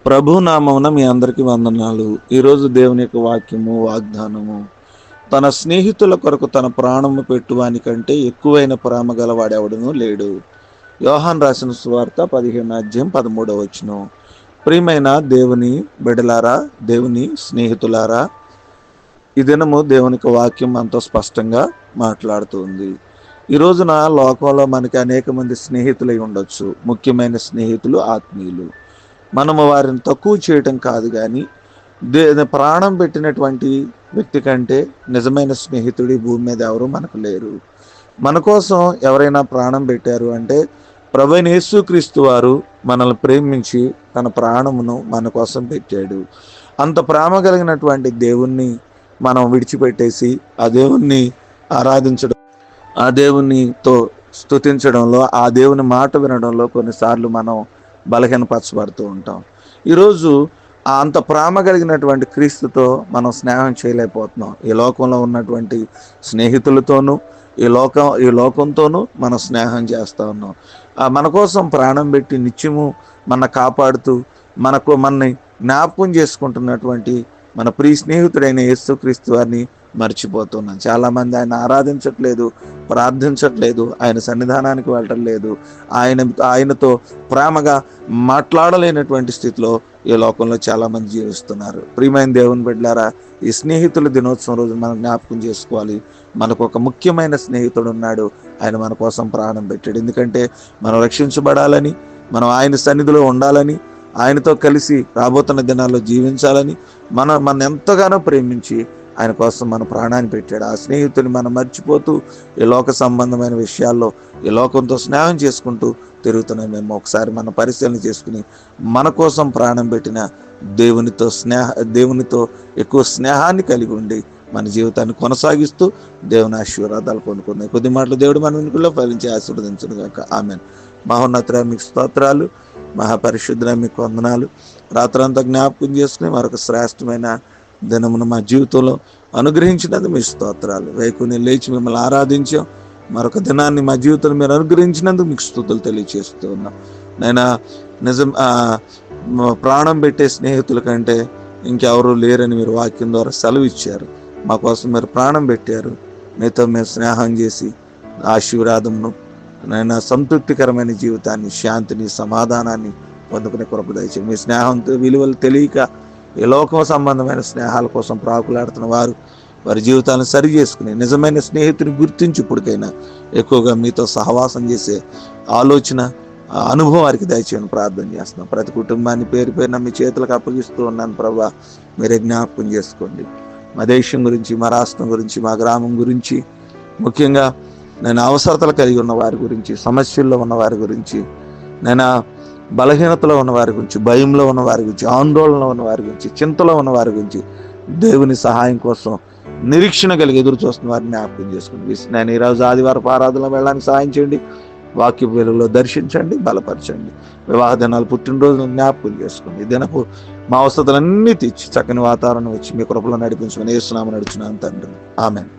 ప్రభు నామమున మీ అందరికీ వందనాలు. ఈరోజు దేవుని యొక్క వాక్యము, వాగ్దానము, తన స్నేహితుల కొరకు తన ప్రాణము పెట్టువాని కంటే ఎక్కువైన ప్రేమ గలవాడెవడును లేడు. యోహాన్ రాసిన సువార్త 15 అధ్యాయం 13 వచనం. ప్రియమైన దేవుని బిడలారా, దేవుని స్నేహితులారా, ఈ దినము దేవునికి వాక్యం అంత స్పష్టంగా మాట్లాడుతుంది. ఈ రోజున లోకంలో మనకి అనేక మంది స్నేహితులై ఉండొచ్చు. ముఖ్యమైన స్నేహితులు, ఆత్మీయులు. మనము వారిని తక్కువ చేయటం కాదు, కానీ ప్రాణం పెట్టినటువంటి వ్యక్తి కంటే నిజమైన స్నేహితుడి భూమి మీద ఎవరు మనకు లేరు. మన కోసం ఎవరైనా ప్రాణం పెట్టారు అంటే ప్రభువైన యేసుక్రీస్తు వారు మనల్ని ప్రేమించి తన ప్రాణమును మన కోసం పెట్టాడు. అంత ప్రేమ కలిగినటువంటి దేవుణ్ణి మనం విడిచిపెట్టేసి ఆ దేవుణ్ణి ఆరాధించడం, ఆ దేవునితో స్తుతించడంలో, ఆ దేవుని మాట వినడంలో కొన్నిసార్లు మనం బలహీనపరచబడుతూ ఉంటాం. ఈరోజు అంత ప్రేమ కలిగినటువంటి క్రీస్తుతో మనం స్నేహం చేయలేకపోతున్నాం. ఈ లోకంలో ఉన్నటువంటి స్నేహితులతోనూ ఈ లోకంతోనూ మనం స్నేహం చేస్తూ ఉన్నాం. మన కోసం ప్రాణం పెట్టి నిత్యము మన కాపాడుతూ మనల్ని జ్ఞాపకం చేసుకుంటున్నటువంటి మన ప్రియ స్నేహితుడైన యేసుక్రీస్తు వారిని మర్చిపోతున్నాం. చాలామంది ఆయన ఆరాధించట్లేదు, ప్రార్థించట్లేదు, ఆయన సన్నిధానానికి వెళ్ళటం లేదు, ఆయనతో ప్రేమగా మాట్లాడలేనటువంటి స్థితిలో ఈ లోకంలో చాలామంది జీవిస్తున్నారు. ప్రియమైన దేవుని బిడ్డలారా, ఈ స్నేహితుల దినోత్సవం రోజు మనం జ్ఞాపకం చేసుకోవాలి. మనకు ఒక ముఖ్యమైన స్నేహితుడు ఉన్నాడు. ఆయన మన కోసం ప్రాణం పెట్టాడు. ఎందుకంటే మనం రక్షించబడాలని, మనం ఆయన సన్నిధిలో ఉండాలని, ఆయనతో కలిసి రాబోతున్న దినాల్లో జీవించాలని మన ఎంతగానో ప్రేమించి ఆయన కోసం మన ప్రాణాన్ని పెట్టాడు. ఆ స్నేహితుని మనం మర్చిపోతూ ఈ లోక సంబంధమైన విషయాల్లో ఈ లోకంతో స్నేహం చేసుకుంటూ తిరుగుతున్నాం. మేము ఒకసారి మన పరిశీలన చేసుకుని మన కోసం ప్రాణం పెట్టిన దేవునితో ఎక్కువ స్నేహాన్ని కలిగి ఉండి మన జీవితాన్ని కొనసాగిస్తూ దేవుని ఆశీర్వాదాలు పొందుకున్నాయి. కొద్ది మాటలు దేవుడు మన వెనుకల్లో ఫలించి ఆశీర్వదించును గాక. ఆమెన్. మహోన్నతుడా మీకు స్తోత్రాలు, మహాపరిశుద్ధుడా మీకు వందనాలు. రాత్రంతా జ్ఞాపకం చేసుకుని మరొక శ్రేష్టమైన దినమును మా జీవితంలో అనుగ్రహించినందుకు మీ స్తోత్రాలు. వేకుని లేచి మిమ్మల్ని ఆరాధించాం. మరొక దినాన్ని మా జీవితంలో మీరు అనుగ్రహించినందుకు మీకు స్తుతులు తెలియజేస్తూ ఉన్నాం. నైనా నిజం ప్రాణం పెట్టే స్నేహితుల కంటే ఇంకెవరూ లేరని మీరు వాక్యం ద్వారా సెలవు ఇచ్చారు. మా కోసం మీరు ప్రాణం పెట్టారు. మీతో మేము స్నేహం చేసి ఆశీర్వాదమును, నైనా సంతృప్తికరమైన జీవితాన్ని, శాంతిని, సమాధానాన్ని పొందుకునే కృప దయచేయండి. మీ స్నేహంతో విలువలు తెలియక ఈ లోకం సంబంధమైన స్నేహాల కోసం ప్రాకులాడుతున్న వారి జీవితాలను సరి చేసుకుని నిజమైన స్నేహితుని గుర్తించి ఇప్పటికైనా ఎక్కువగా మీతో సహవాసం చేసే ఆలోచన, అనుభవం వారికి దయచేయని ప్రార్థన చేస్తున్నాం. ప్రతి కుటుంబాన్ని పేరు పేరున మీ చేతులకు అప్పగిస్తూ ఉన్నాను ప్రభా. మీరే జ్ఞాపకం చేసుకోండి. మా దేశం గురించి, మా రాష్ట్రం గురించి, మా గ్రామం గురించి, ముఖ్యంగా నేను అవసరతలు కలిగి ఉన్న వారి గురించి, సమస్యల్లో ఉన్న వారి గురించి, నేను బలహీనతలో ఉన్న వారి గురించి, భయంలో ఉన్న వారి గురించి, ఆందోళనలో ఉన్న వారి గురించి, చింతలో ఉన్న వారి గురించి, దేవుని సహాయం కోసం నిరీక్షణ కలిగి ఎదురు చూస్తున్న వారిని జ్ఞాపకం చేసుకోండి. నేను ఈరోజు ఆదివారపు ఆరాధనలో వెళ్ళడానికి సహాయం చేయండి. వాక్య వెలుగులో దర్శించండి, బలపరచండి. వివాహ దినాలు, పుట్టినరోజులు జ్ఞాపకం చేసుకోండి. దినపు మా అవసరతలన్నీ తీర్చి చక్కని వాతావరణం వచ్చి మీ కృపలో నడిపించమని యేసు నామమున నడుచున్నాను తండ్రి. ఆమేన్.